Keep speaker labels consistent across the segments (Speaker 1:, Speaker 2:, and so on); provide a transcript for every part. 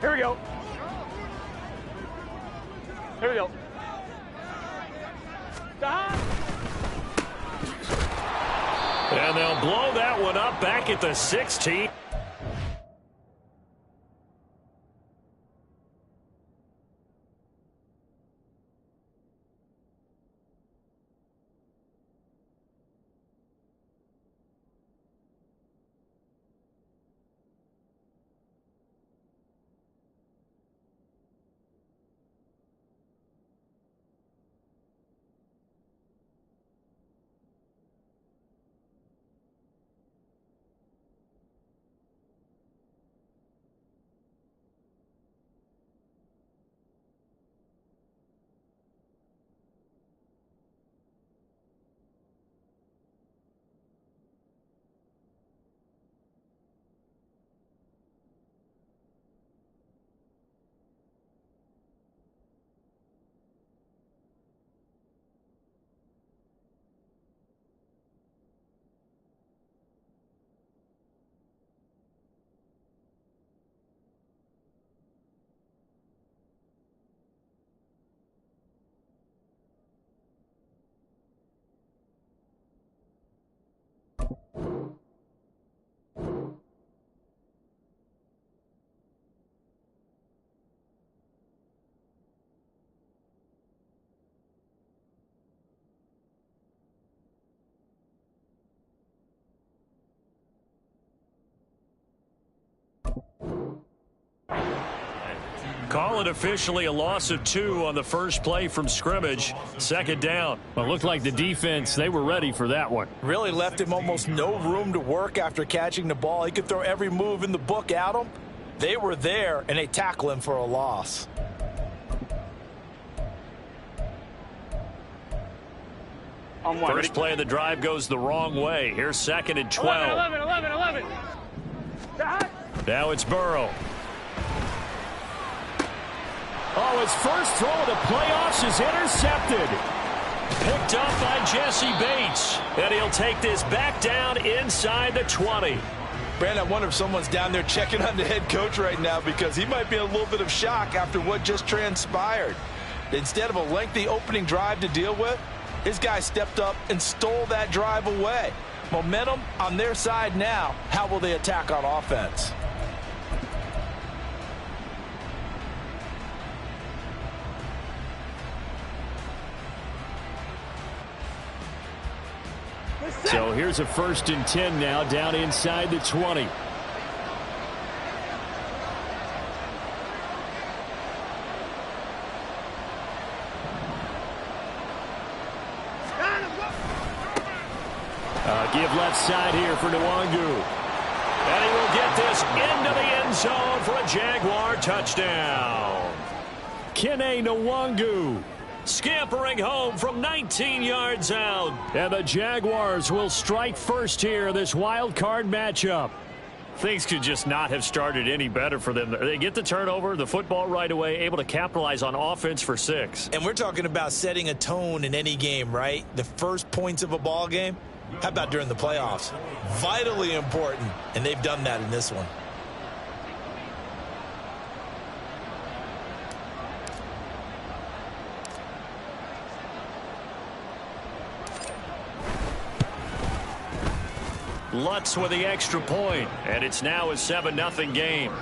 Speaker 1: Here we go. Here we go.
Speaker 2: And they'll blow that one up back at the 16. Call it officially a loss of 2 on the first play from scrimmage. Second down.
Speaker 3: Well, it looked like the defense, they were ready for that one.
Speaker 4: Really left him almost no room to work after catching the ball. He could throw every move in the book at him. They were there, and they tackle him for a loss.
Speaker 2: First play of the drive goes the wrong way. Here's second and 12.
Speaker 1: 11.
Speaker 2: Now it's Burrow.
Speaker 3: Oh, his first throw of the playoffs is intercepted.
Speaker 2: Picked up by Jesse Bates. And he'll take this back down inside the 20.
Speaker 4: Brandon, I wonder if someone's down there checking on the head coach right now, because he might be in a little bit of shock after what just transpired. Instead of a lengthy opening drive to deal with, his guy stepped up and stole that drive away. Momentum on their side now. How will they attack on offense?
Speaker 3: So here's a 1st and 10 now down inside the 20. Give left side here for Nwangu.
Speaker 2: And he will get this into the end zone for a Jaguar touchdown.
Speaker 3: Kene Nwangu
Speaker 2: Scampering home from 19 yards out.
Speaker 3: And the Jaguars will strike first here in this wild card matchup.
Speaker 2: Things could just not have started any better for them. They get the turnover, the football right away, able to capitalize on offense for 6.
Speaker 4: And we're talking about setting a tone in any game, right? The first points of a ball game. How about during the playoffs? Vitally important, and they've done that in this one.
Speaker 2: Lutz with the extra point, and it's now a 7-0 game.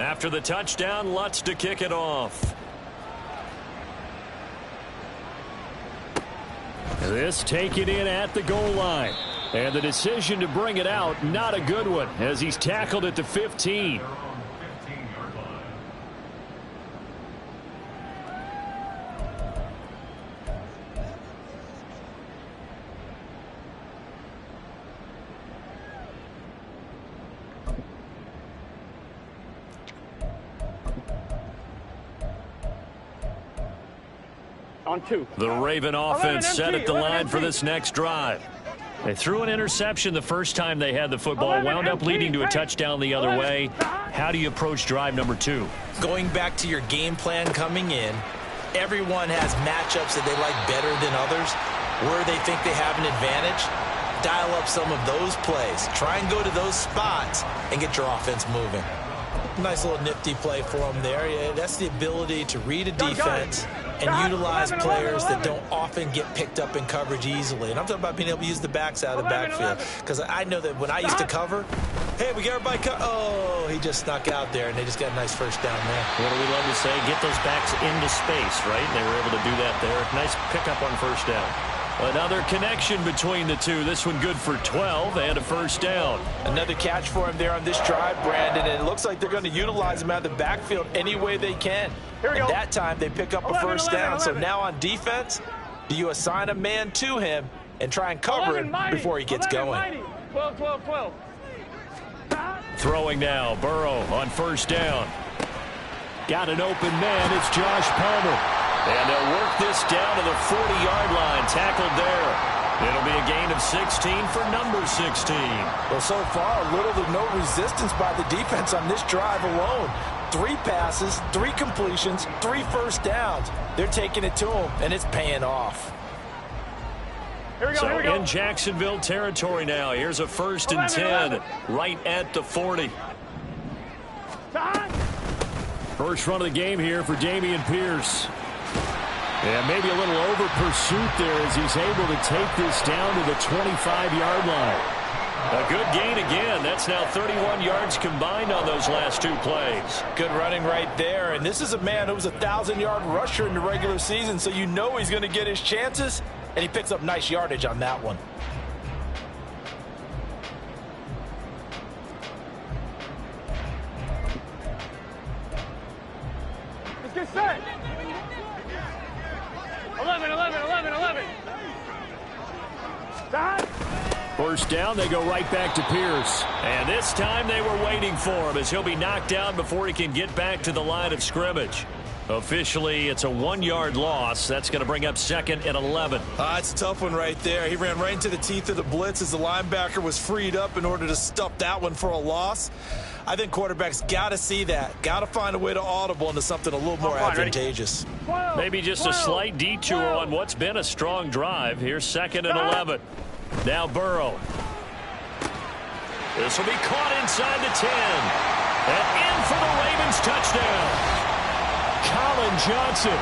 Speaker 2: After the touchdown, Lutz to kick it off.
Speaker 3: This taken in at the goal line. And the decision to bring it out, not a good one, as he's tackled at the 15.
Speaker 1: On 2.
Speaker 2: The Raven offense set at the line for this next drive. They threw an interception the first time they had the football, wound up leading to a touchdown the other way. How do you approach drive number 2?
Speaker 4: Going back to your game plan coming in, everyone has matchups that they like better than others, where they think they have an advantage. Dial up some of those plays. Try and go to those spots and get your offense moving. Nice little nifty play for them there. Yeah, that's the ability to read a defense and utilize players that don't often get picked up in coverage easily. And I'm talking about being able to use the backs out of the backfield. Because I know that when I used to cover, hey, we got everybody oh, he just snuck out there, and they just got a nice first down there.
Speaker 2: What do we love to say? Get those backs into space, right? They were able to do that there. Nice pickup on first down. Another connection between the two. This one good for 12 and a first down.
Speaker 4: Another catch for him there on this drive, Brandon, and it looks like they're going to utilize him out of the backfield any way they can.
Speaker 1: Here we go.
Speaker 4: That time they pick up a first down. So now on defense, do you assign a man to him and try and cover him before he gets going?
Speaker 1: 12, 12, 12.
Speaker 2: Throwing now, Burrow on first down. Got an open man, it's Josh Palmer. And they'll work this down to the 40-yard line, tackled there. It'll be a gain of 16 for number 16.
Speaker 4: Well, so far, little to no resistance by the defense on this drive alone. 3 passes, 3 completions, 3 first downs. They're taking it to him, and it's paying off.
Speaker 1: Here we go,
Speaker 2: so
Speaker 1: here we go.
Speaker 2: In Jacksonville territory now. Here's a 1st and 10 right at the 40.
Speaker 3: First run of the game here for Dameon Pierce. And maybe a little over pursuit there as he's able to take this down to the 25-yard line.
Speaker 2: A good gain again. That's now 31 yards combined on those last 2 plays.
Speaker 4: Good running right there. And this is a man who was a 1,000-yard rusher in the regular season, so you know he's going to get his chances, and he picks up nice yardage on that one.
Speaker 1: Let's get set. 11, 11, 11, 11.
Speaker 3: First down, they go right back to Pierce.
Speaker 2: And this time they were waiting for him as he'll be knocked down before he can get back to the line of scrimmage. Officially, it's a 1-yard loss. That's going to bring up 2nd and 11.
Speaker 4: It's a tough one right there. He ran right into the teeth of the blitz as the linebacker was freed up in order to stuff that one for a loss. I think quarterbacks got to see that. Got to find a way to audible into something a little more advantageous.
Speaker 2: Maybe just a slight detour on what's been a strong drive. Here's 2nd and 11. Now Burrow. This will be caught inside the 10. And in for the Ravens touchdown. Colin Johnson,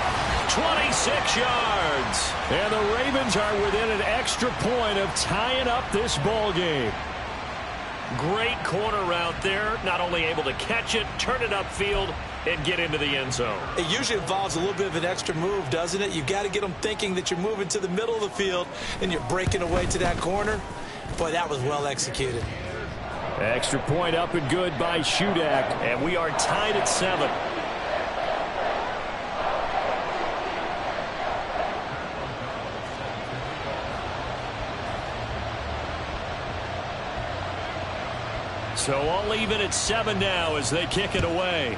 Speaker 2: 26 yards.
Speaker 3: And the Ravens are within an extra point of tying up this ball game.
Speaker 2: Great corner route there. Not only able to catch it, turn it upfield, and get into the end zone.
Speaker 4: It usually involves a little bit of an extra move, doesn't it? You've got to get them thinking that you're moving to the middle of the field and you're breaking away to that corner. Boy, that was well executed.
Speaker 3: Extra point up and good by Shudak.
Speaker 2: And we are tied at 7. So all even at 7 now as they kick it away.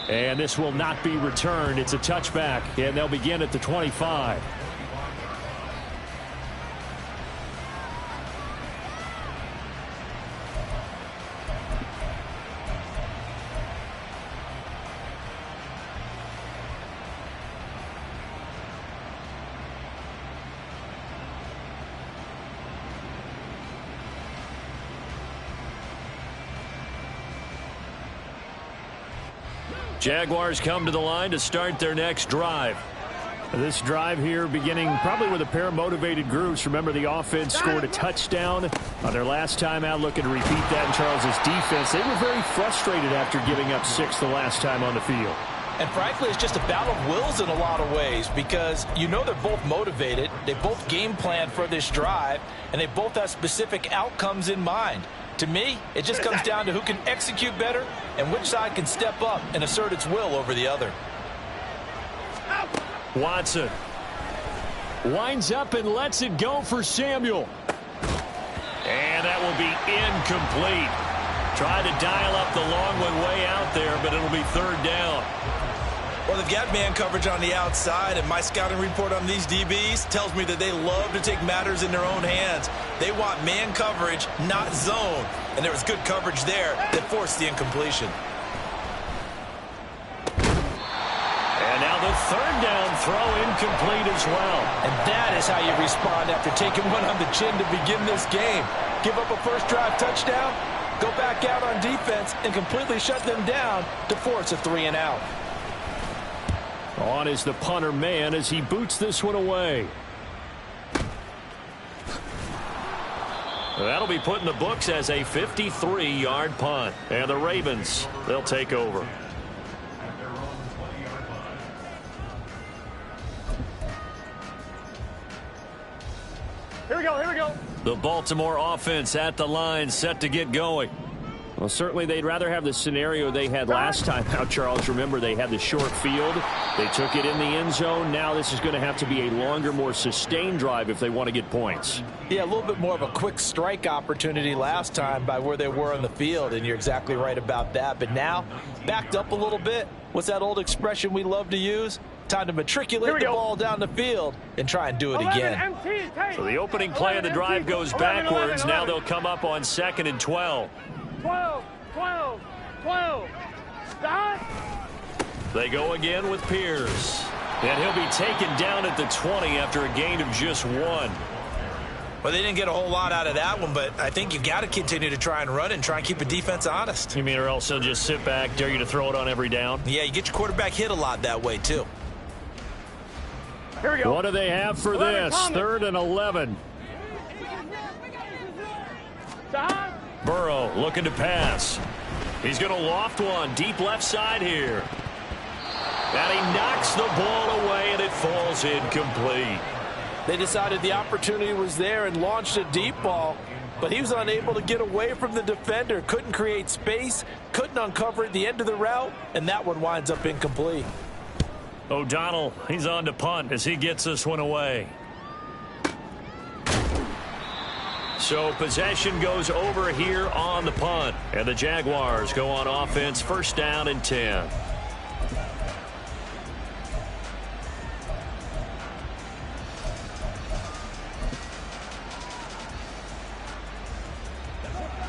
Speaker 3: And this will not be returned. It's a touchback, and they'll begin at the 25.
Speaker 2: Jaguars come to the line to start their next drive.
Speaker 3: This drive here beginning probably with a pair of motivated groups. Remember, the offense scored a touchdown on their last time out, looking to repeat that in Charles's defense. They were very frustrated after giving up 6 the last time on the field.
Speaker 4: And frankly, it's just a battle of wills in a lot of ways because you know they're both motivated. They both game plan for this drive, and they both have specific outcomes in mind. To me, it just comes down to who can execute better and which side can step up and assert its will over the other.
Speaker 2: Watson
Speaker 3: winds up and lets it go for Samuel.
Speaker 2: And that will be incomplete. Tried to dial up the long one way out there, but it'll be third down.
Speaker 4: Well, they've got man coverage on the outside, and my scouting report on these DBs tells me that they love to take matters in their own hands. They want man coverage, not zone. And there was good coverage there that forced the incompletion.
Speaker 2: And now the third down throw incomplete as well.
Speaker 4: And that is how you respond after taking one on the chin to begin this game. Give up a first drive touchdown, go back out on defense, and completely shut them down to force a 3-and-out.
Speaker 3: On is the punter man as he boots this one away.
Speaker 2: That'll be put in the books as a 53-yard punt. And the Ravens, they'll take over.
Speaker 1: Here we go, here we go.
Speaker 2: The Baltimore offense at the line, set to get going.
Speaker 3: Well, certainly they'd rather have the scenario they had last time out, Charles. Remember, they had the short field. They took it in the end zone. Now this is going to have to be a longer, more sustained drive if they want to get points.
Speaker 4: Yeah, a little bit more of a quick strike opportunity last time by where they were on the field, and you're exactly right about that. But now, backed up a little bit. What's that old expression we love to use? Time to matriculate the ball down the field and try and do it again.
Speaker 2: So the opening play of the drive goes backwards. Now they'll come up on 2nd and 12.
Speaker 1: 12, 12, 12. Stop.
Speaker 2: They go again with Pierce. And he'll be taken down at the 20 after a gain of just 1.
Speaker 4: Well, they didn't get a whole lot out of that one, but I think you got to continue to try and run and try and keep the defense honest.
Speaker 2: You mean or else they'll just sit back, dare you to throw it on every down?
Speaker 4: Yeah, you get your quarterback hit a lot that way, too.
Speaker 1: Here we go.
Speaker 3: What do they have for this? 3rd and 11.
Speaker 1: Stop.
Speaker 2: Burrow looking to pass. He's going to loft one deep left side here. And he knocks the ball away, and it falls incomplete.
Speaker 4: They decided the opportunity was there and launched a deep ball, but he was unable to get away from the defender, couldn't create space, couldn't uncover at the end of the route, and that one winds up incomplete.
Speaker 2: O'Donnell, he's on to punt as he gets this one away. So possession goes over here on the punt. And the Jaguars go on offense, 1st down and 10.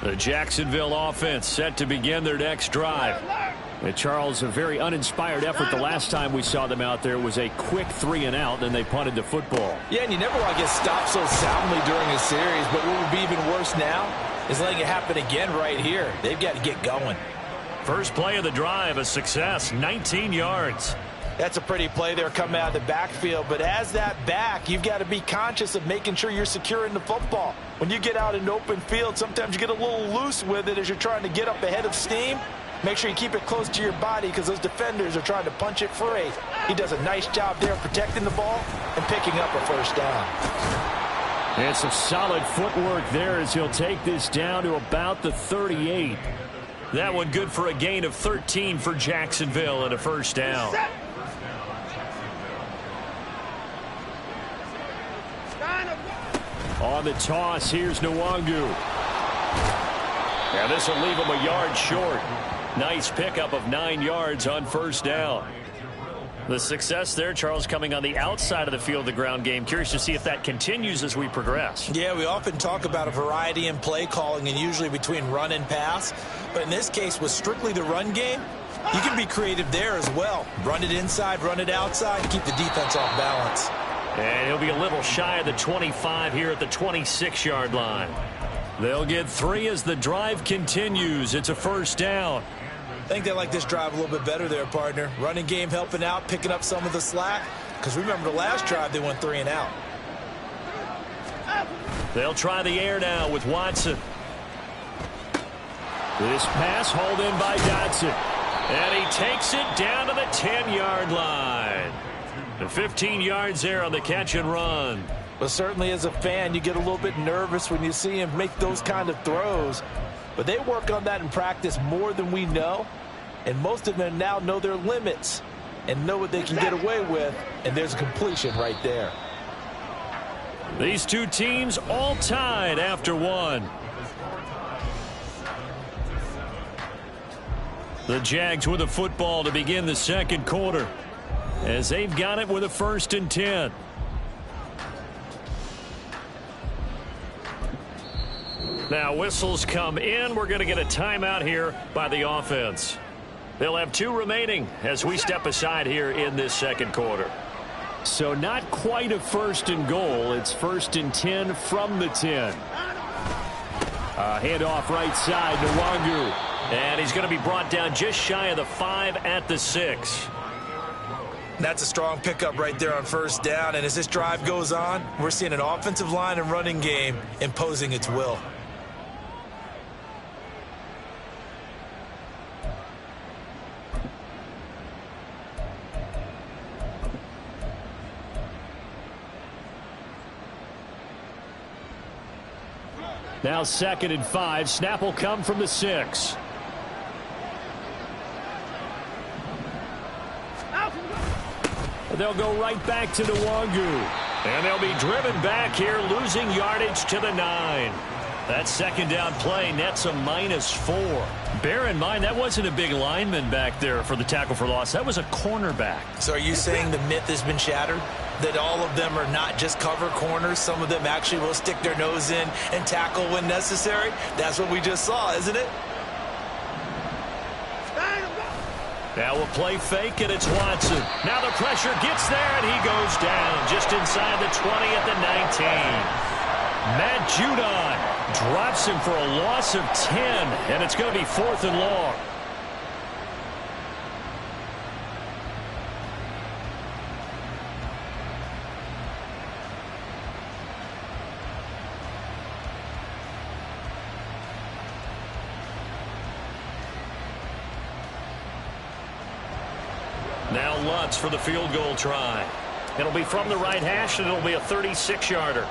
Speaker 2: The Jacksonville offense set to begin their next drive.
Speaker 3: And Charles, a very uninspired effort the last time we saw them out there was a quick 3-and-out, then they punted the football.
Speaker 4: Yeah, and you never want to get stopped so soundly during a series, but what would be even worse now is letting it happen again right here. They've got to get going.
Speaker 2: First play of the drive, a success, 19 yards.
Speaker 4: That's a pretty play there coming out of the backfield, but as that back, you've got to be conscious of making sure you're securing the football. When you get out in open field, sometimes you get a little loose with it as you're trying to get up ahead of steam. Make sure you keep it close to your body because those defenders are trying to punch it free. He does a nice job there protecting the ball and picking up a 1st down.
Speaker 3: And some solid footwork there as he'll take this down to about the 38.
Speaker 2: That one good for a gain of 13 for Jacksonville and a 1st down.
Speaker 3: On the toss, here's Nwangu.
Speaker 2: And this will leave him a yard short. Nice pickup of 9 yards on 1st down. The success there, Charles, coming on the outside of the field, the ground game. Curious to see if that continues as we progress.
Speaker 4: Yeah, we often talk about a variety in play calling and usually between run and pass. But in this case, with strictly the run game, you can be creative there as well. Run it inside, run it outside, keep the defense off balance.
Speaker 2: And he'll be a little shy of the 25 here at the 26-yard line. They'll get 3 as the drive continues. It's a 1st down.
Speaker 4: I think they like this drive a little bit better there, partner. Running game helping out, picking up some of the slack. Because remember the last drive, they went 3-and-out.
Speaker 2: They'll try the air now with Watson.
Speaker 3: This pass hauled in by Dodson.
Speaker 2: And he takes it down to the 10-yard line. The 15 yards there on the catch and run.
Speaker 4: But certainly as a fan, you get a little bit nervous when you see him make those kind of throws. But they work on that in practice more than we know. And most of them now know their limits and know what they can get away with. And there's a completion right there.
Speaker 2: These two teams all tied after 1. The Jags with a football to begin the second quarter, as they've got it with a 1st and 10. Now whistles come in. We're going to get a timeout here by the offense. They'll have 2 remaining as we step aside here in this second quarter.
Speaker 3: So not quite a 1st and goal. It's 1st and 10 from the 10. Handoff right side to Wangu.
Speaker 2: And he's going to be brought down just shy of the 5 at the 6.
Speaker 4: That's a strong pickup right there on 1st down. And as this drive goes on, we're seeing an offensive line and running game imposing its will.
Speaker 3: Now 2nd and 5. Snap will come from the 6. They'll go right back to the Wangu.
Speaker 2: And they'll be driven back here, losing yardage to the 9. That 2nd down play nets a -4. Bear in mind, that wasn't a big lineman back there for the tackle for loss. That was a cornerback.
Speaker 4: So are you saying the myth has been shattered? That all of them are not just cover corners? Some of them actually will stick their nose in and tackle when necessary? That's what we just saw, isn't it?
Speaker 2: Now we'll play fake, and it's Watson. Now the pressure gets there, and he goes down just inside the 20 at the 19. Matt Judon drops him for a loss of 10, and it's going to be 4th and long. Now Lutz for the field goal try. It'll be from the right hash, and it'll be a 36-yarder.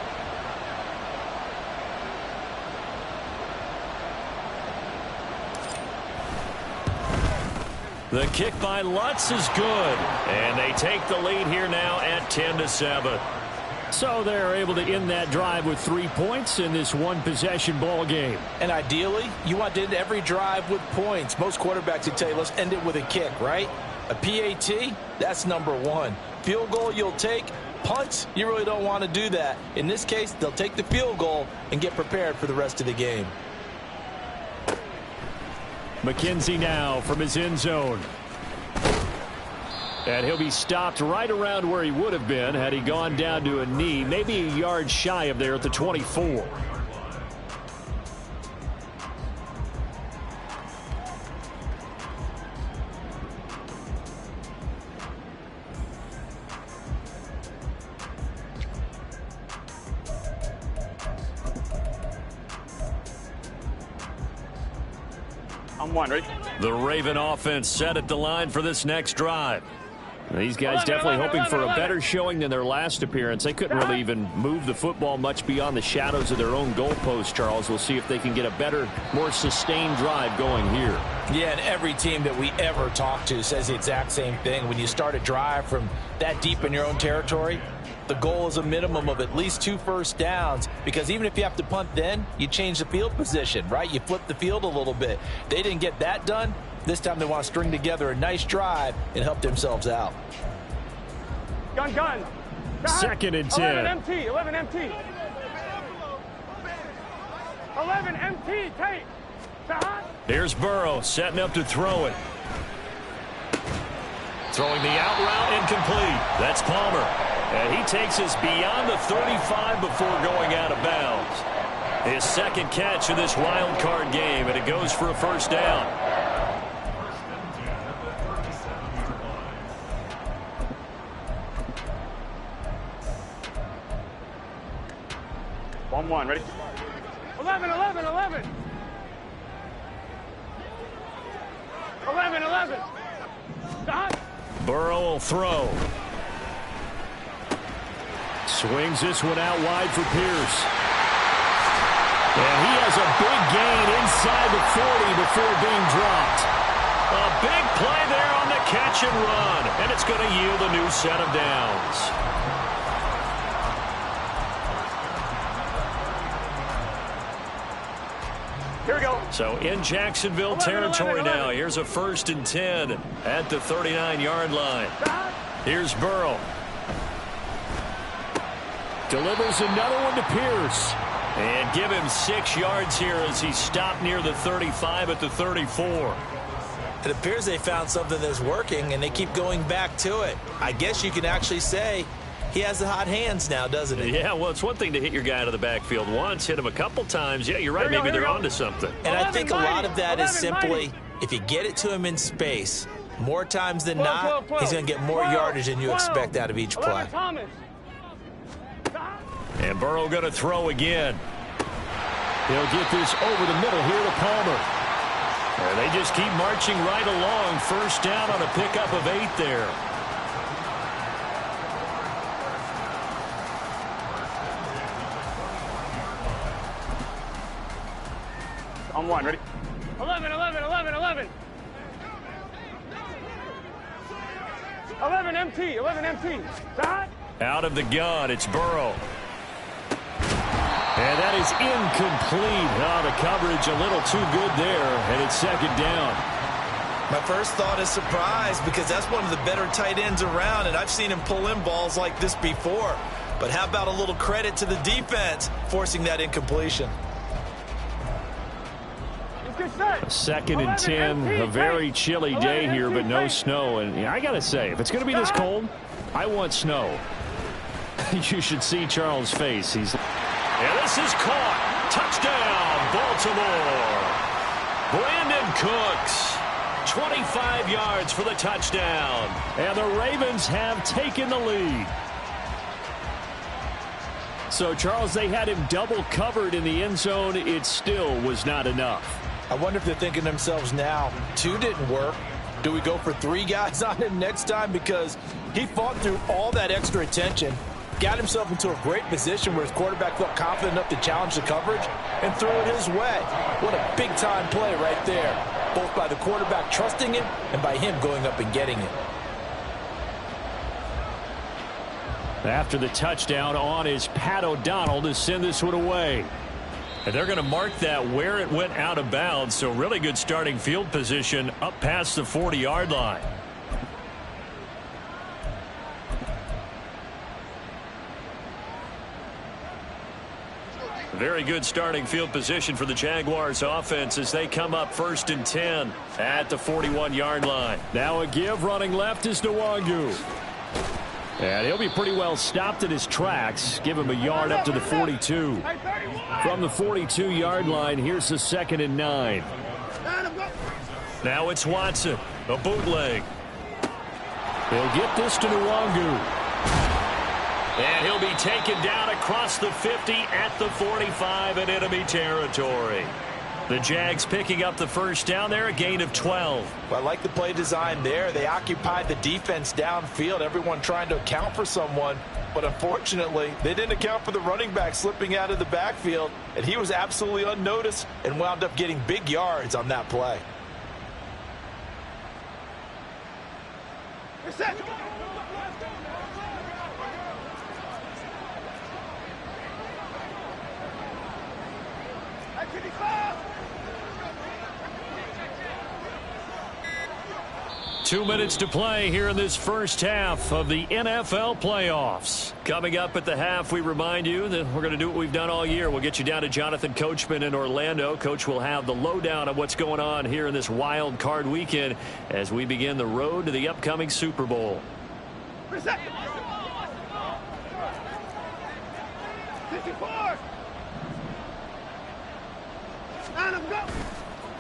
Speaker 2: The kick by Lutz is good, and they take the lead here now at 10-7.
Speaker 3: So they're able to end that drive with 3 points in this one-possession ball game.
Speaker 4: And ideally, you want to end every drive with points. Most quarterbacks would tell you, let's end it with a kick, right? A PAT, that's #1. Field goal you'll take. Punts, you really don't want to do that. In this case, they'll take the field goal and get prepared for the rest of the game.
Speaker 3: McKenzie now from his end zone. And he'll be stopped right around where he would have been had he gone down to a knee, maybe a yard shy of there at the 24.
Speaker 1: I'm 1, ready?
Speaker 2: The Raven offense set at the line for this next drive.
Speaker 3: These guys definitely hoping for a better showing than their last appearance. They couldn't really even move the football much beyond the shadows of their own goalpost, Charles. We'll see if they can get a better, more sustained drive going here.
Speaker 4: Yeah, and every team that we ever talk to says the exact same thing. When you start a drive from that deep in your own territory, the goal is a minimum of at least 2 first downs, because even if you have to punt then, you change the field position, right? You flip the field a little bit. They didn't get that done. This time they want to string together a nice drive and help themselves out.
Speaker 1: Gun.
Speaker 3: 2nd and 10.
Speaker 1: 11 MT. 11 MT. 11 MT. Take.
Speaker 2: Here's Burrow setting up to throw it. Throwing the out route, incomplete. That's Palmer. And he takes us beyond the 35 before going out of bounds. His 2nd catch of this wild card game, and it goes for a 1st down.
Speaker 1: One, ready? 11. 11. Stop.
Speaker 2: Burrow will throw.
Speaker 3: Swings this one out wide for Pierce. And he has a big gain inside the 40 before being dropped.
Speaker 2: A big play there on the catch and run, and it's going to yield a new set of downs.
Speaker 1: Here we go.
Speaker 2: So in Jacksonville territory now. Here's a 1st and 10 at the 39-yard line. Here's Burrow.
Speaker 3: Delivers another one to Pierce.
Speaker 2: And give him 6 yards here as he stopped near the 35 at the 34.
Speaker 4: It appears they found something that's working, and they keep going back to it. I guess you can actually say he has the hot hands now, doesn't he?
Speaker 2: Yeah, well, it's one thing to hit your guy out of the backfield once, hit him a couple times. Yeah, you're right. Maybe they're onto something.
Speaker 4: And I think a lot of that is simply if you get it to him in space, more times than not, he's going to get more yardage than you expect out of each play.
Speaker 2: And Burrow going to throw again.
Speaker 3: He'll get this over the middle here to Palmer.
Speaker 2: And they just keep marching right along. 1st down on a pickup of 8 there.
Speaker 1: On 1, ready? 11, 11, 11, 11. 11 MT, 11 MT. Stop.
Speaker 2: Out of the gun, it's Burrow. And that is incomplete. Oh, the coverage a little too good there, and it's 2nd down.
Speaker 4: My first thought is surprise because that's one of the better tight ends around, and I've seen him pull in balls like this before. But how about a little credit to the defense forcing that incompletion?
Speaker 3: 2nd and 10, a very chilly day here, but no snow. And I got to say, if it's going to be this cold, I want snow. You should see Charles' face. He's...
Speaker 2: And this is caught. Touchdown, Baltimore. Brandon Cooks, 25 yards for the touchdown.
Speaker 3: And the Ravens have taken the lead. So, Charles, they had him double covered in the end zone. It still was not enough.
Speaker 4: I wonder if they're thinking to themselves now, 2 didn't work. Do we go for 3 guys on him next time? Because he fought through all that extra attention, got himself into a great position where his quarterback felt confident enough to challenge the coverage and threw it his way. What a big-time play right there, both by the quarterback trusting him and by him going up and getting it.
Speaker 3: After the touchdown, on is Pat O'Donnell to send this one away.
Speaker 2: And they're going to mark that where it went out of bounds, so really good starting field position up past the 40-yard line. Very good starting field position for the Jaguars offense as they come up 1st and 10 at the 41-yard line.
Speaker 3: Now a give running left is Nwangu. And he'll be pretty well stopped in his tracks. Give him a yard up to the 42. From the 42-yard line, here's the 2nd and 9.
Speaker 2: Now it's Watson, a bootleg.
Speaker 3: He'll get this to Nwangu.
Speaker 2: And he'll be taken down across the 50 at the 45 in enemy territory. The Jags picking up the 1st down there, a gain of 12.
Speaker 4: Well, I like the play design there. They occupied the defense downfield, everyone trying to account for someone. But unfortunately, they didn't account for the running back slipping out of the backfield, and he was absolutely unnoticed and wound up getting big yards on that play.
Speaker 1: Set.
Speaker 2: 2 minutes to play here in this 1st half of the NFL playoffs. Coming up at the half, we remind you that we're going to do what we've done all year. We'll get you down to Jonathan Coachman in Orlando. Coach will have the lowdown of what's going on here in this wild card weekend as we begin the road to the upcoming Super Bowl.
Speaker 1: Reset. 54. And go.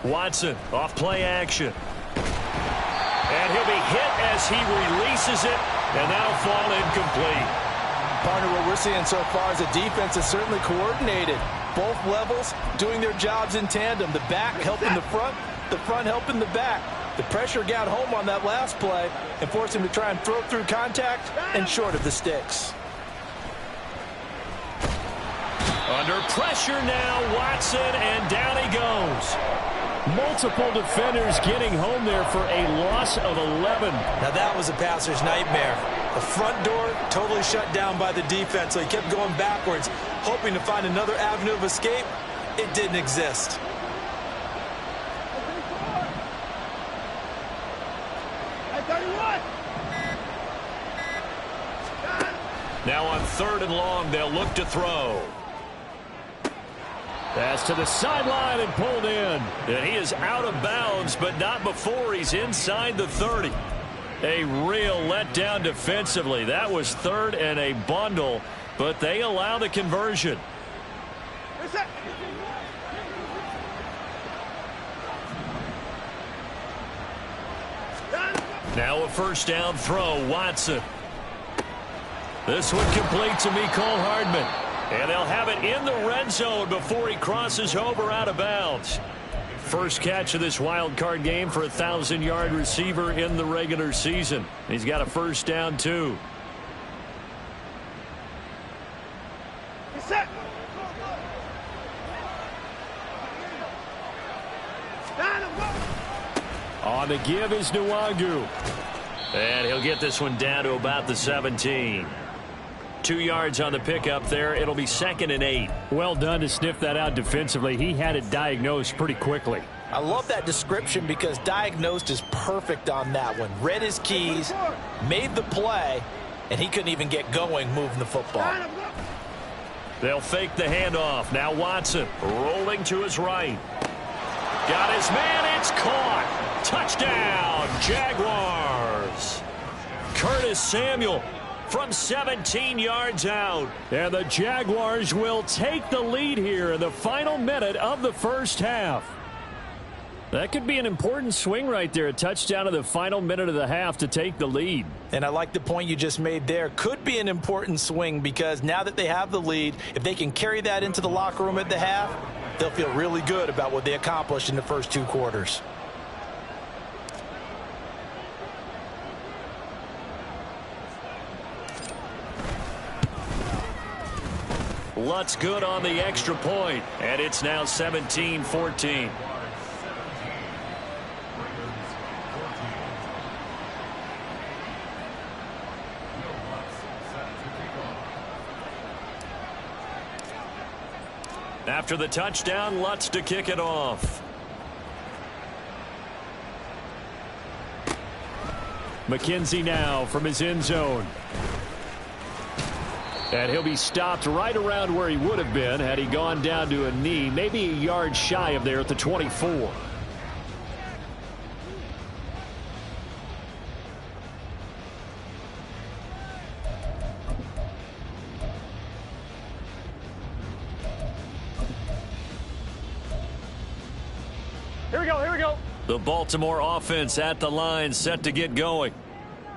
Speaker 2: Watson off play action. And he'll be hit as he releases it, and that'll fall incomplete.
Speaker 4: Partner, what we're seeing so far is the defense is certainly coordinated. Both levels doing their jobs in tandem. The back helping the front helping the back. The pressure got home on that last play and forced him to try and throw through contact and short of the sticks.
Speaker 2: Under pressure now, Watson, and down he goes.
Speaker 3: Multiple defenders getting home there for a loss of 11.
Speaker 4: Now that was a passer's nightmare. The front door totally shut down by the defense, so he kept going backwards, hoping to find another avenue of escape. It didn't exist.
Speaker 2: Now on 3rd and long, they'll look to throw.
Speaker 3: Pass to the sideline and pulled in.
Speaker 2: And he is out of bounds, but not before he's inside the 30. A real letdown defensively. That was 3rd and a bundle, but they allow the conversion. Now a 1st down throw, Watson. This one complete to Mecole Hardman. And they'll have it in the red zone before he crosses over out of bounds. First catch of this wild card game for a 1,000-yard receiver in the regular season. He's got a 1st down, too.
Speaker 1: Set.
Speaker 3: On the give is Nwangu.
Speaker 2: And he'll get this one down to about the 17. 2 yards on the pickup there. It'll be 2nd and 8.
Speaker 3: Well done to sniff that out defensively. He had it diagnosed pretty quickly.
Speaker 4: I love that description because diagnosed is perfect on that one. Read his keys, made the play, and he couldn't even get going moving the football.
Speaker 2: They'll fake the handoff. Now Watson rolling to his right. Got his man. It's caught. Touchdown, Jaguars. Curtis Samuel from 17 yards out.
Speaker 3: And the Jaguars will take the lead here in the final minute of the first half. That could be an important swing right there. A touchdown in the final minute of the half to take the lead.
Speaker 4: And I like the point you just made there. Could be an important swing because now that they have the lead, if they can carry that into the locker room at the half, they'll feel really good about what they accomplished in the first 2 quarters.
Speaker 2: Lutz good on the extra point, and it's now 17-14. After the touchdown, Lutz to kick it off.
Speaker 3: McKenzie now from his end zone. And he'll be stopped right around where he would have been had he gone down to a knee, maybe a yard shy of there at the 24.
Speaker 1: Here we go, here we go.
Speaker 2: The Baltimore offense at the line, set to get going.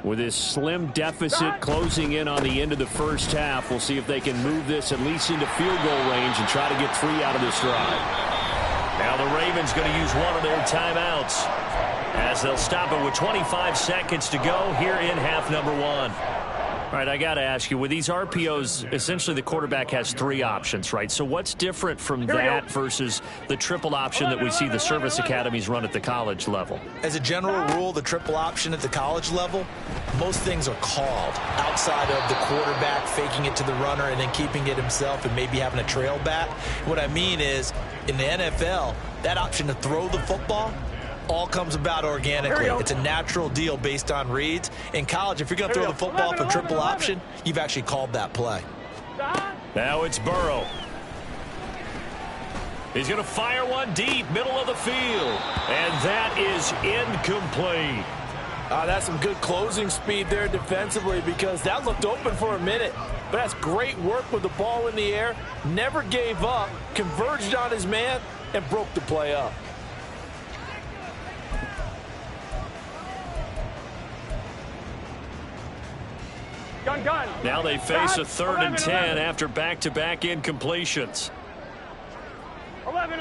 Speaker 3: With this slim deficit closing in on the end of the first half, we'll see if they can move this at least into field goal range and try to get 3 out of this drive.
Speaker 2: Now the Ravens going to use one of their timeouts as they'll stop it with 25 seconds to go here in half number 1. All right, I got to ask you, with these RPOs, essentially the quarterback has 3 options, right? So what's different from that versus the triple option that we see the service academies run at the college level?
Speaker 4: As a general rule, the triple option at the college level, most things are called outside of the quarterback faking it to the runner and then keeping it himself and maybe having a trail back. What I mean is, in the NFL, that option to throw the football all comes about organically. It's a natural deal based on reads. In college, if you're going to throw the football for triple option, you've actually called that play.
Speaker 2: Now it's Burrow. He's going to fire one deep, middle of the field. And that is incomplete.
Speaker 5: That's some good closing speed there defensively because that looked open for a minute. But that's great work with the ball in the air. Never gave up, converged on his man, and broke the play up.
Speaker 1: Gun.
Speaker 2: Now they face a 3rd and 10 after back-to-back incompletions.
Speaker 1: 11.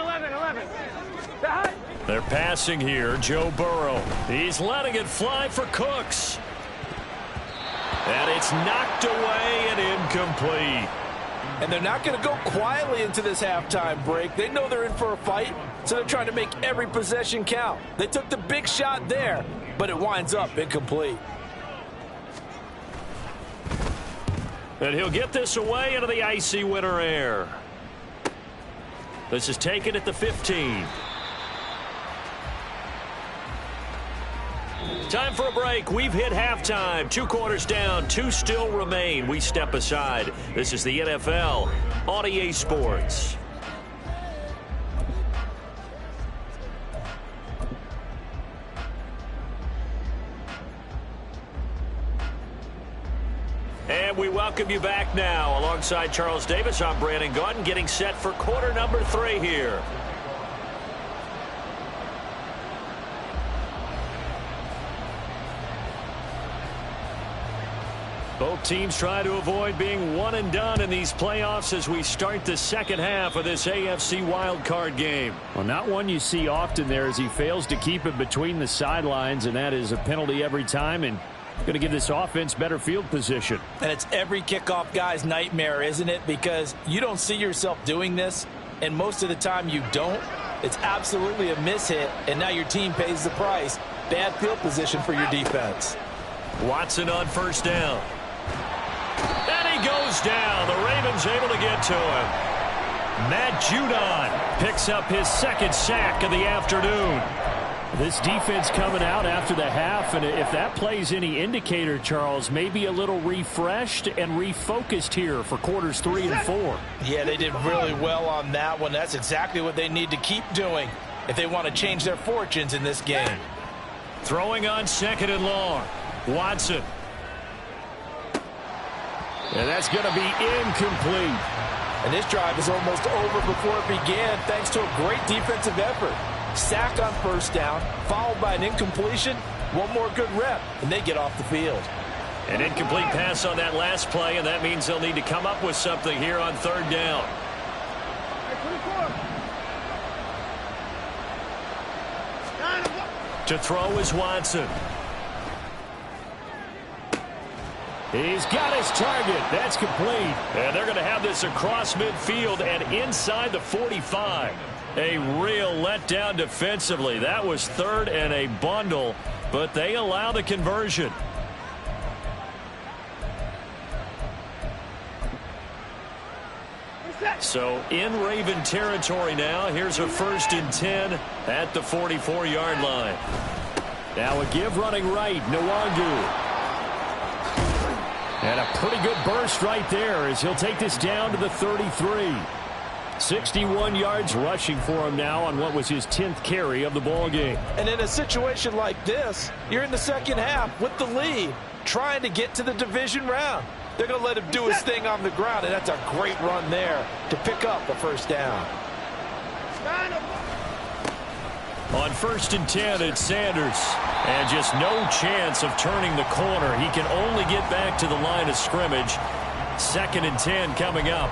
Speaker 2: They're passing here. Joe Burrow. He's letting it fly for Cooks. And it's knocked away and incomplete.
Speaker 5: And they're not going to go quietly into this halftime break. They know they're in for a fight, so they're trying to make every possession count. They took the big shot there, but it winds up incomplete.
Speaker 2: And he'll get this away into the icy winter air. This is taken at the 15. Time for a break. We've hit halftime. 2 quarters down. 2 still remain. We step aside. This is the NFL on EA Sports. And we welcome you back now. Alongside Charles Davis, I'm Brandon Gaudin, getting set for quarter number 3 here. Both teams try to avoid being one and done in these playoffs as we start the second half of this AFC wildcard game.
Speaker 3: Well, not one you see often there as he fails to keep it between the sidelines, and that is a penalty every time, and going to give this offense better field position.
Speaker 5: And it's every kickoff guy's nightmare, isn't it? Because you don't see yourself doing this, and most of the time you don't. It's absolutely a mishit, and now your team pays the price. Bad field position for your defense.
Speaker 2: Watson on first down. And he goes down. The Ravens able to get to him. Matt Judon picks up his second sack of the afternoon.
Speaker 3: This defense coming out after the half, and if that plays any indicator, Charles, maybe a little refreshed and refocused here for quarters 3 and 4.
Speaker 5: Yeah, they did really well on that one. That's exactly what they need to keep doing if they want to change their fortunes in this game.
Speaker 2: Throwing on second and long. Watson.
Speaker 3: And that's going to be incomplete.
Speaker 5: And this drive is almost over before it began thanks to a great defensive effort. Sack on first down, followed by an incompletion. One more good rep, and they get off the field.
Speaker 2: An incomplete pass on that last play, and that means they'll need to come up with something here on third down. To throw is Watson.
Speaker 3: He's got his target. That's complete.
Speaker 2: And they're going to have this across midfield and inside the 45. A real letdown defensively. That was third and a bundle, but they allow the conversion. So in Raven territory now. Here's a 1st and 10 at the 44-yard line.
Speaker 3: Now a give running right. Nwangu. And a pretty good burst right there as he'll take this down to the 33. 61 yards rushing for him now on what was his 10th carry of the ball game.
Speaker 5: And in a situation like this, you're in the second half with the lead, trying to get to the division round. They're going to let him do his thing on the ground, and that's a great run there to pick up the first down.
Speaker 2: On 1st and 10, it's Sanders. And just no chance of turning the corner. He can only get back to the line of scrimmage. 2nd and 10 coming up.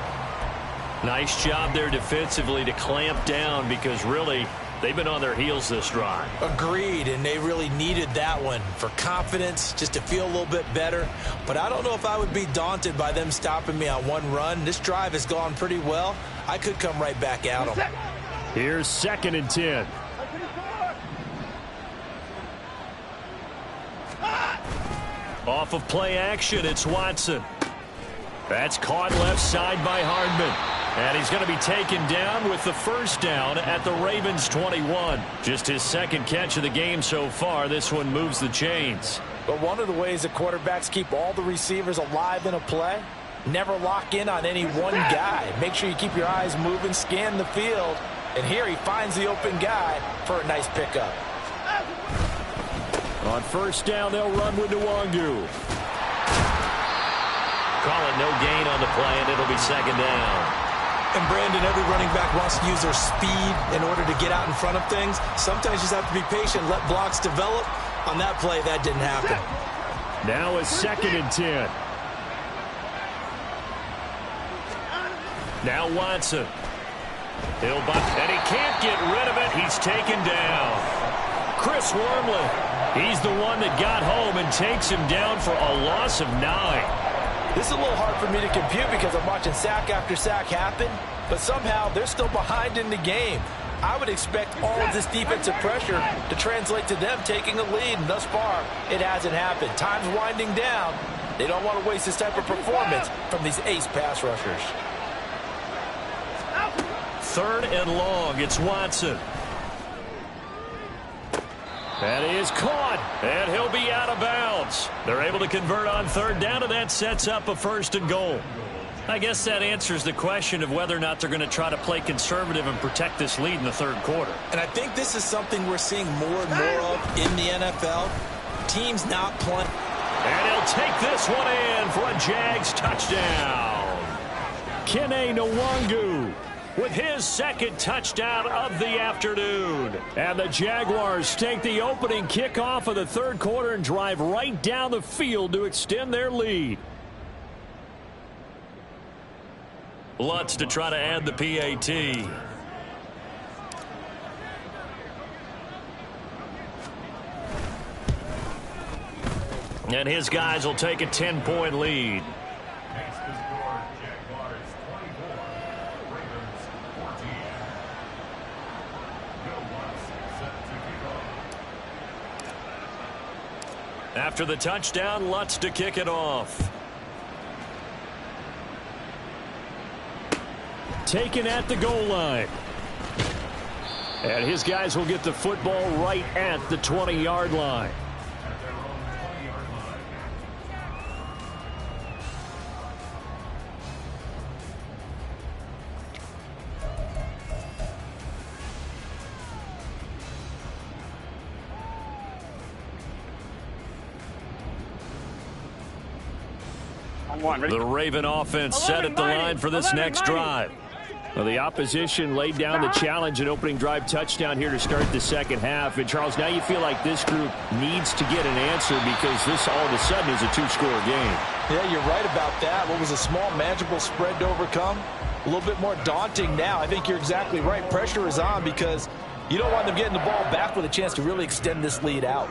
Speaker 2: Nice job there defensively to clamp down because really they've been on their heels this drive.
Speaker 5: Agreed, and they really needed that one for confidence, just to feel a little bit better. But I don't know if I would be daunted by them stopping me on one run. This drive has gone pretty well. I could come right back at them.
Speaker 3: Here's 2nd and 10.
Speaker 2: Off of play action, it's Watson. That's caught left side by Hardman. And he's going to be taken down with the first down at the Ravens 21. Just his 2nd catch of the game so far. This one moves the chains.
Speaker 5: But one of the ways that quarterbacks keep all the receivers alive in a play, never lock in on any one guy. Make sure you keep your eyes moving, scan the field. And here he finds the open guy for a nice pickup.
Speaker 3: On first down, they'll run with Nwangu.
Speaker 2: Call it no gain on the play, and it'll be 2nd down.
Speaker 5: And Brandon, every running back wants to use their speed in order to get out in front of things. Sometimes you just have to be patient, let blocks develop. On that play, that didn't happen.
Speaker 3: Now it's 2nd and 10.
Speaker 2: Now Watson. He'll bunt, and he can't get rid of it. He's taken down. Chris Wormley. He's the one that got home and takes him down for a loss of 9.
Speaker 5: This is a little hard for me to compute because I'm watching sack after sack happen, but somehow they're still behind in the game. I would expect all of this defensive pressure to translate to them taking a lead, and thus far, it hasn't happened. Time's winding down. They don't want to waste this type of performance from these ace pass rushers.
Speaker 2: 3rd and long, it's Watson.
Speaker 3: That is caught.
Speaker 2: And he'll be out of bounds. They're able to convert on third down, and that sets up a 1st and goal. I guess that answers the question of whether or not they're going to try to play conservative and protect this lead in the 3rd quarter.
Speaker 5: And I think this is something we're seeing more and more of in the NFL. Teams not playing.
Speaker 2: And he'll take this one in for a Jags touchdown.
Speaker 3: Kene Nwangu
Speaker 2: with his 2nd touchdown of the afternoon.
Speaker 3: And the Jaguars take the opening kickoff of the 3rd quarter and drive right down the field to extend their lead.
Speaker 2: Lutz to try to add the PAT. And his guys will take a 10-point lead. After the touchdown, Lutz to kick it off.
Speaker 3: Taken at the goal line. And his guys will get the football right at the 20-yard line.
Speaker 2: The Raven offense set at the line for this next drive.
Speaker 3: Well, the opposition laid down the challenge and opening drive touchdown here to start the 2nd half. And, Charles, now you feel like this group needs to get an answer because this all of a sudden is a 2-score game.
Speaker 5: Yeah, you're right about that. What was a small, manageable spread to overcome? A little bit more daunting now. I think you're exactly right. Pressure is on because you don't want them getting the ball back with a chance to really extend this lead out.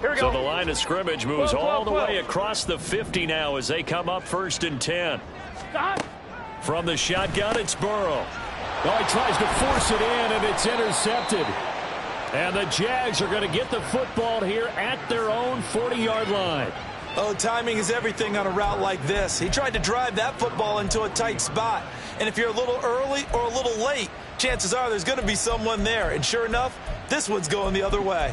Speaker 1: Here we
Speaker 2: So
Speaker 1: go.
Speaker 2: the line of scrimmage moves all the way across the 50 now as they come up 1st and 10.
Speaker 1: Stop.
Speaker 2: From the shotgun, it's Burrow.
Speaker 3: Oh, he tries to force it in, and it's intercepted. And the Jags are going to get the football here at their own 40-yard line.
Speaker 5: Oh, timing is everything on a route like this. He tried to drive that football into a tight spot. And if you're a little early or a little late, chances are there's going to be someone there. And sure enough, this one's going the other way.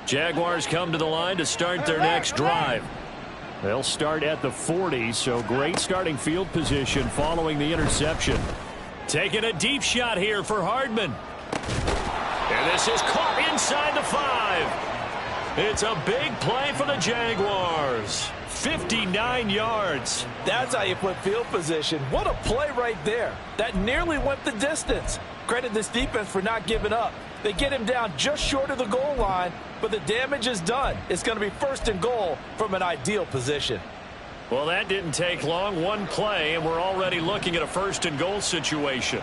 Speaker 2: Jaguars come to the line to start their next drive.
Speaker 3: They'll start at the 40, so great starting field position following the interception.
Speaker 2: Taking a deep shot here for Hardman. And this is caught inside the 5. It's a big play for the Jaguars. 59 yards.
Speaker 5: That's how you put field position. What a play right there. That nearly went the distance. Credit this defense for not giving up. They get him down just short of the goal line, but the damage is done. It's going to be 1st and goal from an ideal position.
Speaker 2: Well, that didn't take long. One play, and we're already looking at a 1st and goal situation.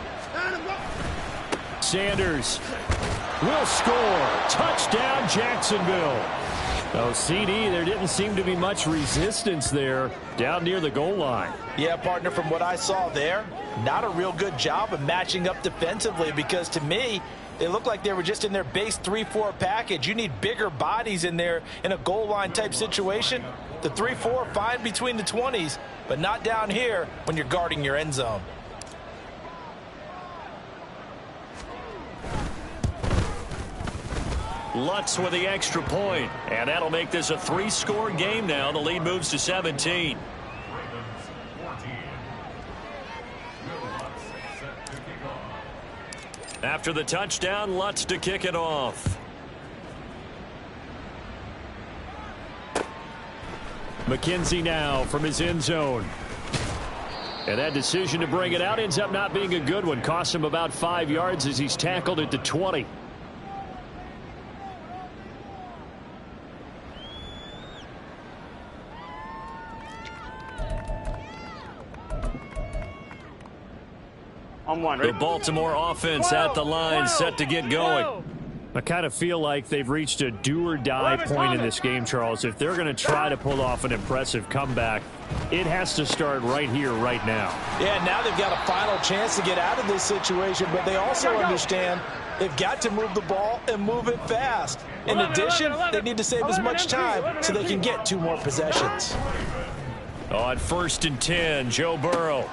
Speaker 3: Sanders will score. Touchdown, Jacksonville. Oh, CD, there didn't seem to be much resistance there down near the goal line.
Speaker 5: Yeah, partner, from what I saw there, not a real good job of matching up defensively because to me, they look like they were just in their base 3-4 package. You need bigger bodies in there in a goal line type situation. The 3-4 fine between the 20s, but not down here when you're guarding your end zone.
Speaker 2: Lutz with the extra point, and that'll make this a 3-score game now. The lead moves to 17. After the touchdown, Lutz to kick it off.
Speaker 3: McKenzie now from his end zone. And that decision to bring it out ends up not being a good one. Cost him about 5 yards as he's tackled at the 20.
Speaker 1: On one,
Speaker 2: The
Speaker 1: ready?
Speaker 2: Baltimore offense at the line, set to get going.
Speaker 3: I kind of feel like they've reached a do-or-die point in this game, Charles. If they're going to try to pull off an impressive comeback, it has to start right here, right now.
Speaker 5: Yeah, now they've got a final chance to get out of this situation, but they also understand they've got to move the ball and move it fast. In addition, they need to save as much time so they can get 2 more possessions.
Speaker 2: On 1st and 10, Joe Burrow.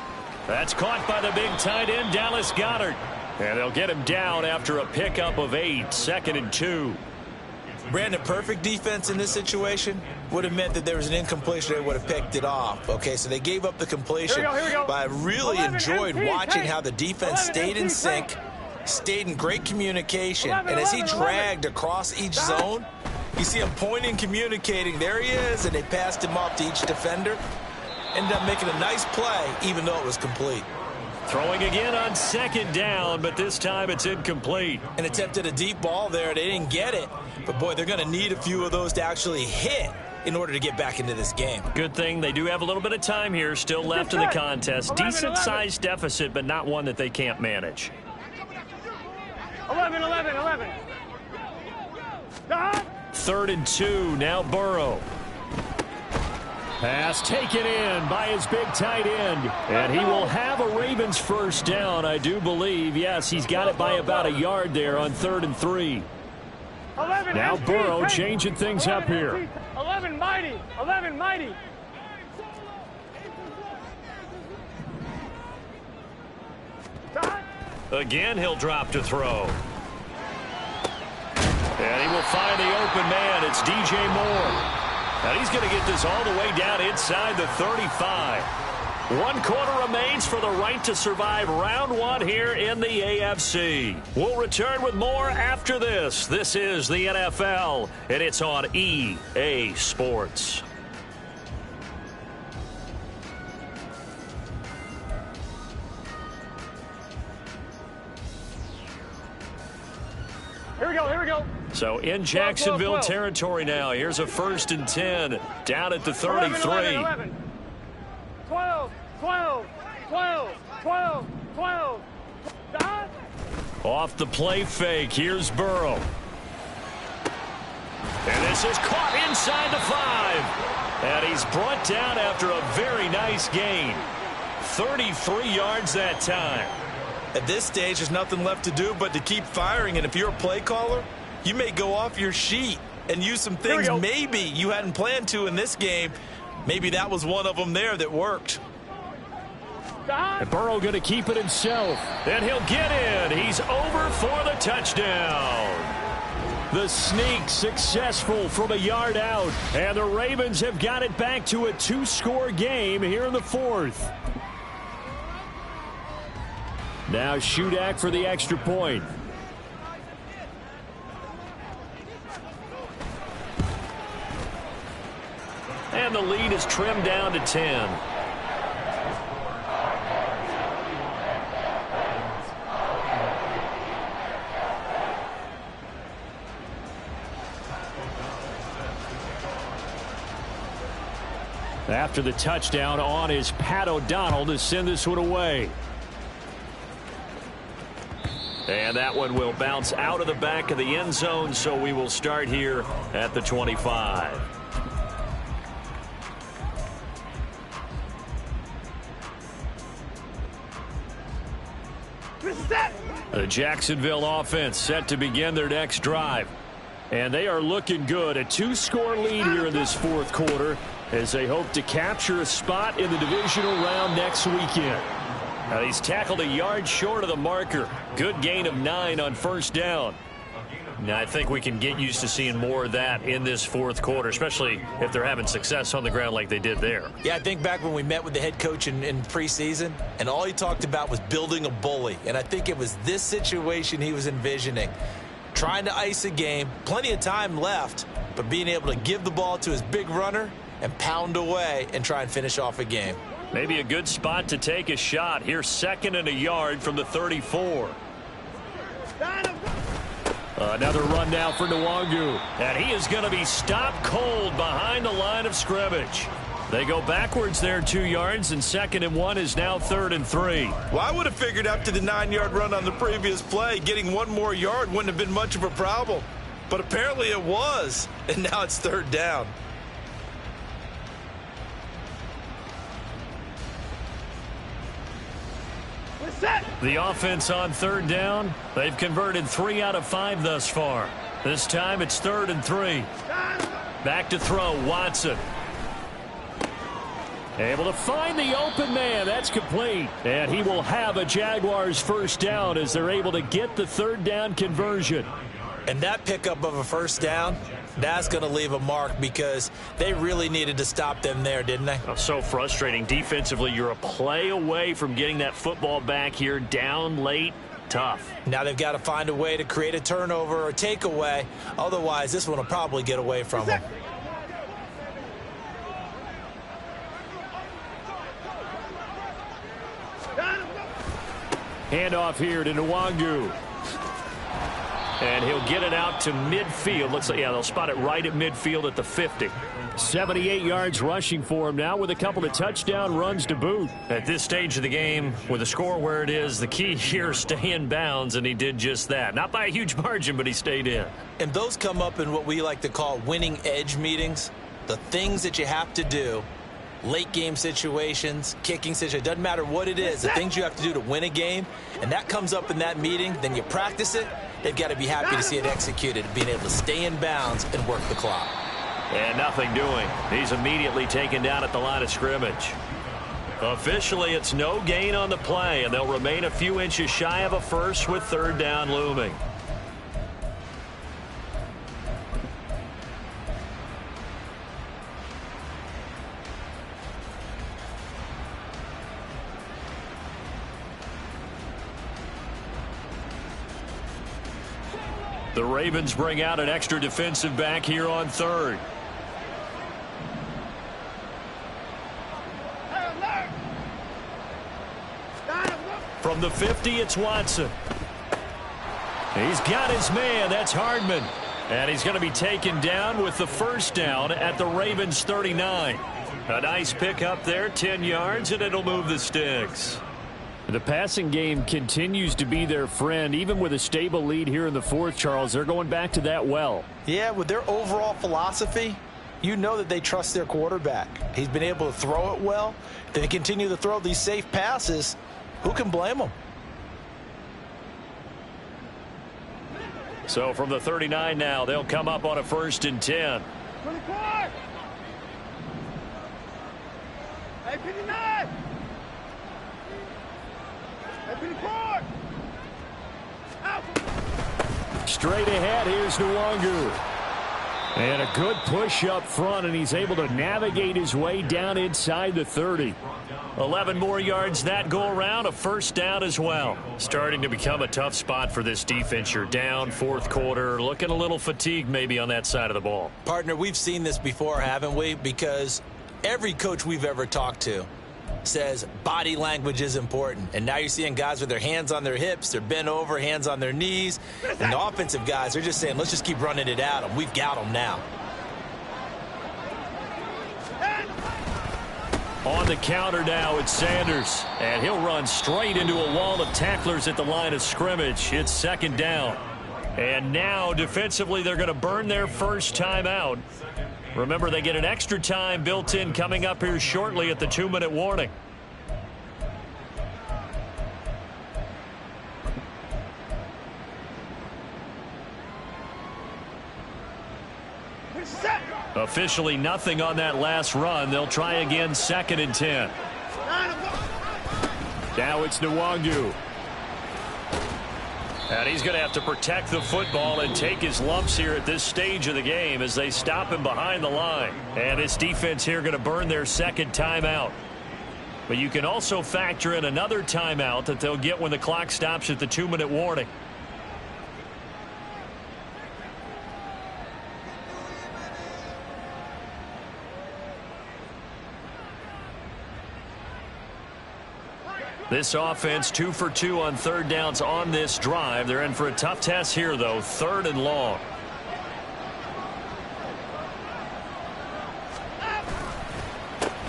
Speaker 2: That's caught by the big tight end, Dallas Goedert. And they'll get him down after a pickup of 8, 2nd and 2.
Speaker 4: Brandon, perfect defense in this situation would have meant that there was an incompletion. They would have picked it off. Okay, so they gave up the completion.
Speaker 1: Here we go.
Speaker 4: But I really enjoyed watching how the defense stayed in sync, stayed in great communication. And as he dragged across each zone, you see him pointing, communicating. There he is, and they passed him off to each defender. Ended up making a nice play, even though it was complete.
Speaker 2: Throwing again on 2nd down, but this time it's incomplete.
Speaker 4: And attempted a deep ball there. They didn't get it. But, boy, they're going to need a few of those to actually hit in order to get back into this game.
Speaker 2: Good thing they do have a little bit of time here still left in the contest. Decent-sized deficit, but not one that they can't manage.
Speaker 1: 11.
Speaker 2: 3rd and 2, now Burrow. Pass taken in by his big tight end. And he will have a Ravens 1st down, I do believe. Yes, he's got it by about a yard there on 3rd and 3. Now Burrow changing things up here.
Speaker 1: 11 mighty.
Speaker 2: Again, he'll drop to throw. And he will find the open man. It's DJ Moore. And he's going to get this all the way down inside the 35. 1 quarter remains for the right to survive round 1 here in the AFC. We'll return with more after this. This is the NFL, and it's on EA Sports.
Speaker 1: Here we go.
Speaker 2: So in Jacksonville territory now. Here's a 1st and 10 down at the 33.
Speaker 1: 11. 12.
Speaker 2: Off the play fake. Here's Burrow. And this is caught inside the 5. And he's brought down after a very nice gain. 33 yards that time.
Speaker 4: At this stage, there's nothing left to do but to keep firing. And if you're a play caller, you may go off your sheet and use some things maybe you hadn't planned to in this game. Maybe that was one of them there that worked.
Speaker 3: And Burrow going to keep it himself.
Speaker 2: And he'll get in. He's over for the touchdown.
Speaker 3: The sneak successful from a yard out. And the Ravens have got it back to a 2-score game here in the 4th. Now Shudak for the extra point.
Speaker 2: And the lead is trimmed down to 10.
Speaker 3: After the touchdown on is Pat O'Donnell to send this one away.
Speaker 2: And that one will bounce out of the back of the end zone, so we will start here at the 25. The Jacksonville offense set to begin their next drive.
Speaker 3: And they are looking good. A 2-score lead here in this 4th quarter as they hope to capture a spot in the divisional round next weekend.
Speaker 2: Now he's tackled a yard short of the marker. Good gain of 9 on 1st down. Now I think we can get used to seeing more of that in this 4th quarter, especially if they're having success on the ground like they did there.
Speaker 4: Yeah, I think back when we met with the head coach in preseason, and all he talked about was building a bully. And I think it was this situation he was envisioning. Trying to ice a game, plenty of time left, but being able to give the ball to his big runner and pound away and try and finish off a game.
Speaker 2: Maybe a good spot to take a shot. Here's 2nd and a yard from the 34.
Speaker 3: Another run now for Nwangu.
Speaker 2: And he is going to be stopped cold behind the line of scrimmage. They go backwards there 2 yards, and 2nd and 1 is now 3rd and 3.
Speaker 4: Well, I would have figured after the 9-yard run on the previous play, getting 1 more yard wouldn't have been much of a problem. But apparently it was, and now it's 3rd down.
Speaker 2: The offense on 3rd down, they've converted 3 out of 5 thus far. This time it's 3rd and 3. Back to throw, Watson.
Speaker 3: Able to find the open man. That's complete. And he will have a Jaguars first down as they're able to get the third down conversion.
Speaker 5: And that pickup of a first down, that's going to leave a mark because they really needed to stop them there, didn't they?
Speaker 3: Oh, so frustrating. Defensively, you're a play away from getting that football back here down late. Tough.
Speaker 5: Now they've got to find a way to create a turnover or takeaway. Otherwise, this one will probably get away from them.
Speaker 3: Handoff here to Nwangu. And he'll get it out to midfield. Looks like, yeah, they'll spot it right at midfield at the 50. 78 yards rushing for him now with a couple of touchdown runs to boot.
Speaker 2: At this stage of the game, with the score where it is, the key here is stay in bounds, and he did just that. Not by a huge margin, but he stayed in.
Speaker 5: And those come up in what we like to call winning edge meetings. The things that you have to do, late game situations, kicking situations, doesn't matter what it is, the things you have to do to win a game, and that comes up in that meeting, then you practice it. They've got to be happy to see it executed, being able to stay in bounds and work the clock.
Speaker 2: And nothing doing. He's immediately taken down at the line of scrimmage. Officially, it's no gain on the play, and they'll remain a few inches shy of a first with third down looming. The Ravens bring out an extra defensive back here on third. From the 50, it's Watson. He's got his man. That's Hardman. And he's going to be taken down with the first down at the Ravens 39. A nice pickup there, 10 yards, and it'll move the sticks.
Speaker 3: The passing game continues to be their friend. Even with a stable lead here in the fourth, Charles, they're going back to that well.
Speaker 5: Yeah, with their overall philosophy, you know that they trust their quarterback. He's been able to throw it well. They continue to throw these safe passes. Who can blame them?
Speaker 2: So from the 39 now, they'll come up on a 1st and 10.
Speaker 1: 24! Hey, 59!
Speaker 3: Straight ahead, here's Nwangu. And a good push up front, and he's able to navigate his way down inside the 30.
Speaker 2: 11 more yards that go around, a first down as well. Starting to become a tough spot for this defense. You're down fourth quarter, looking a little fatigued maybe on that side of the ball.
Speaker 5: Partner, we've seen this before, haven't we? Because every coach we've ever talked to says body language is important. And now you're seeing guys with their hands on their hips, they're bent over, hands on their knees. And the offensive guys are just saying, let's just keep running it at them. We've got them now.
Speaker 2: On the counter now, it's Sanders. And he'll run straight into a wall of tacklers at the line of scrimmage. It's 2nd down. And now, defensively, they're going to burn their first timeout. Remember, they get an extra time built in coming up here shortly at the 2-minute warning. Officially nothing on that last run. They'll try again 2nd and 10.
Speaker 3: Now it's Nwangu.
Speaker 2: And he's going to have to protect the football and take his lumps here at this stage of the game as they stop him behind the line. And this defense here going to burn their 2nd timeout. But you can also factor in another timeout that they'll get when the clock stops at the 2-minute warning. This offense 2 for 2 on third downs on this drive. They're in for a tough test here, though. 3rd and long.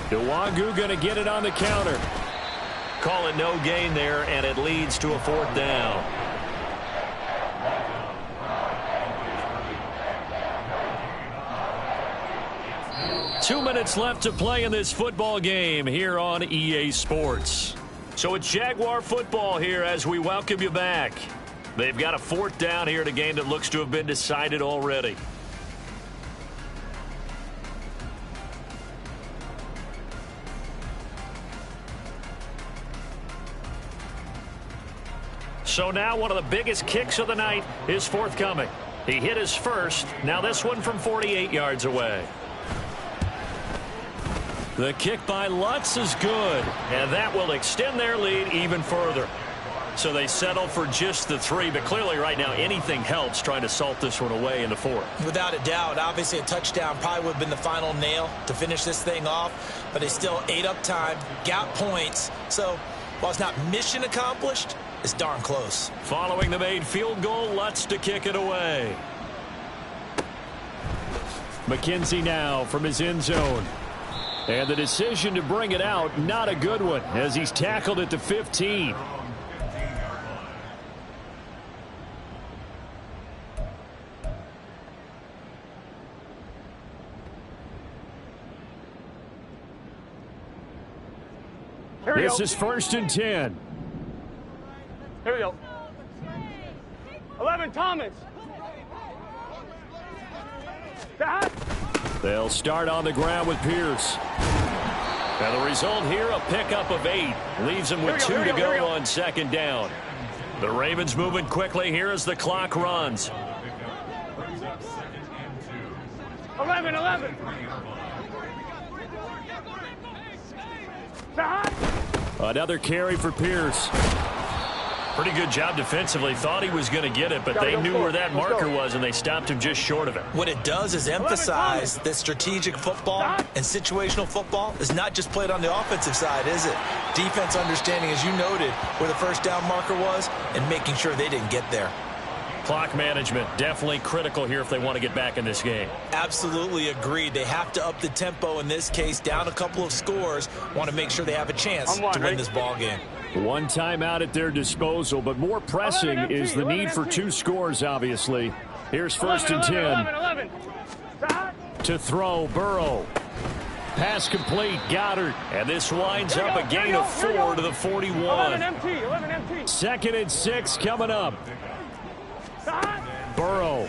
Speaker 3: Nwangu going to get it on the counter.
Speaker 2: Call it no gain there, and it leads to a 4th down. Two minutes left to play in this football game here on EA Sports. So it's Jaguar football here as we welcome you back. They've got a 4th down here in a game that looks to have been decided already.
Speaker 3: So now one of the biggest kicks of the night is forthcoming. He hit his first. Now this one from 48 yards away. The kick by Lutz is good, and that will extend their lead even further. So they settle for just the 3, but clearly right now anything helps trying to salt this one away in the 4th.
Speaker 5: Without a doubt, obviously a touchdown probably would have been the final nail to finish this thing off, but they still ate up time, got points. So while it's not mission accomplished, it's darn close.
Speaker 3: Following the made field goal, Lutz to kick it away. McKenzie now from his end zone. And the decision to bring it out, not a good one, as he's tackled at the 15. This is 1st and 10.
Speaker 1: Here we go. 11, Thomas.
Speaker 3: They'll start on the ground with Pierce. Now the result here, a pickup of 8. Leaves them with 2 to go on 2nd down. The Ravens moving quickly here as the clock runs.
Speaker 1: 11.
Speaker 3: Another carry for Pierce. Pretty good job defensively. Thought he was going to get it, but they knew where that marker was, and they stopped him just short of it.
Speaker 5: What it does is emphasize that strategic football and situational football is not just played on the offensive side, is it? Defense understanding, as you noted, where the first down marker was and making sure they didn't get there.
Speaker 3: Clock management definitely critical here if they want to get back in this game.
Speaker 5: Absolutely agreed. They have to up the tempo in this case, down a couple of scores. Want to make sure they have a chance to win this ball game.
Speaker 3: One timeout at their disposal, but more pressing is the need for 2 scores, obviously. Here's 1st and 10. To throw, Burrow. Pass complete, Goddard. And this winds up a gain of 4 to the 41. 2nd and 6 coming up. Burrow.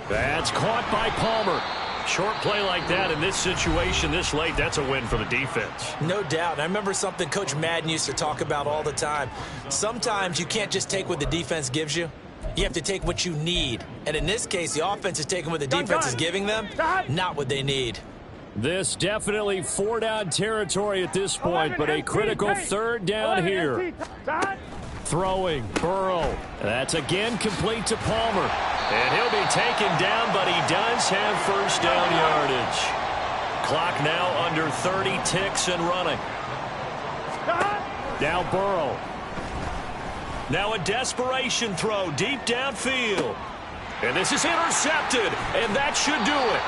Speaker 3: That's caught by Palmer. Short play like that in this situation this late, that's a win for the defense.
Speaker 5: No doubt. I remember something Coach Madden used to talk about all the time. Sometimes you can't just take what the defense gives you. You have to take what you need. And in this case, the offense is taking what the defense is giving them, not what they need.
Speaker 3: This definitely 4-down territory at this point, but a critical 3rd down here. Throwing, Burrow. That's again complete to Palmer. And he'll be taken down, but he does have 1st down yardage. Clock now under 30 ticks and running. Now Burrow. Now a desperation throw deep downfield. And this is intercepted, and that should do it.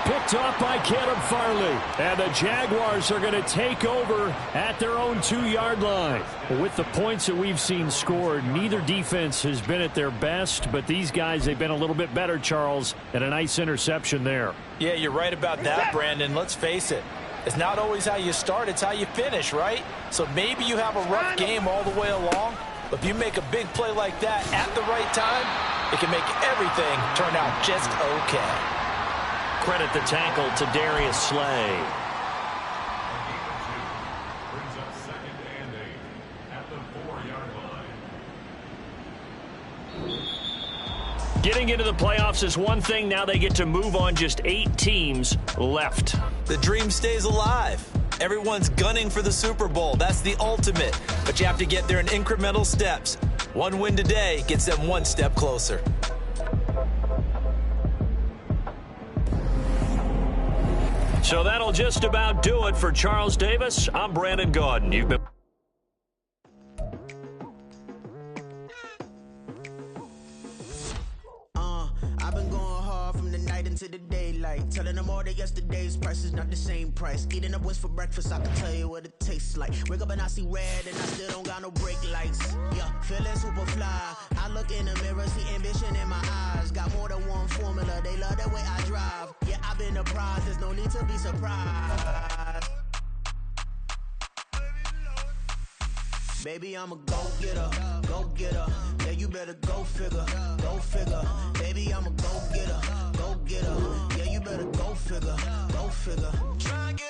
Speaker 3: Picked off by Caleb Farley. And the Jaguars are going to take over at their own 2-yard line. With the points that we've seen scored, neither defense has been at their best, but these guys, they've been a little bit better, Charles, and a nice interception there.
Speaker 5: Yeah, you're right about that, Brandon. Let's face it. It's not always how you start, it's how you finish, right? So maybe you have a rough game all the way along, but if you make a big play like that at the right time, it can make everything turn out just okay.
Speaker 3: Credit the tackle to Darius Slay. Getting into the playoffs is one thing. Now they get to move on. Just 8 teams left.
Speaker 5: The dream stays alive. Everyone's gunning for the Super Bowl. That's the ultimate. But you have to get there in incremental steps. One win today gets them one step closer.
Speaker 3: So that'll just about do it for Charles Davis. I'm Brandon Gaudin. You've been...
Speaker 6: I've been going hard from the night into the daylight, telling them all that yesterday's price is not the same price. Eating up wings for breakfast, I can tell you what it tastes like. Wake up and I see red and I still don't got no brake lights. Yeah, feeling super fly. I look in the mirror, see ambition in my eyes. Got more than one formula, they love the way I drive. Yeah, I've been a prize, there's no need to be surprised. Baby, I'm a go-getter, go-getter. Yeah, you better go figure, go figure. Baby, I'm a go-getter, go-getter. Yeah, you better go figure, go figure. Try and get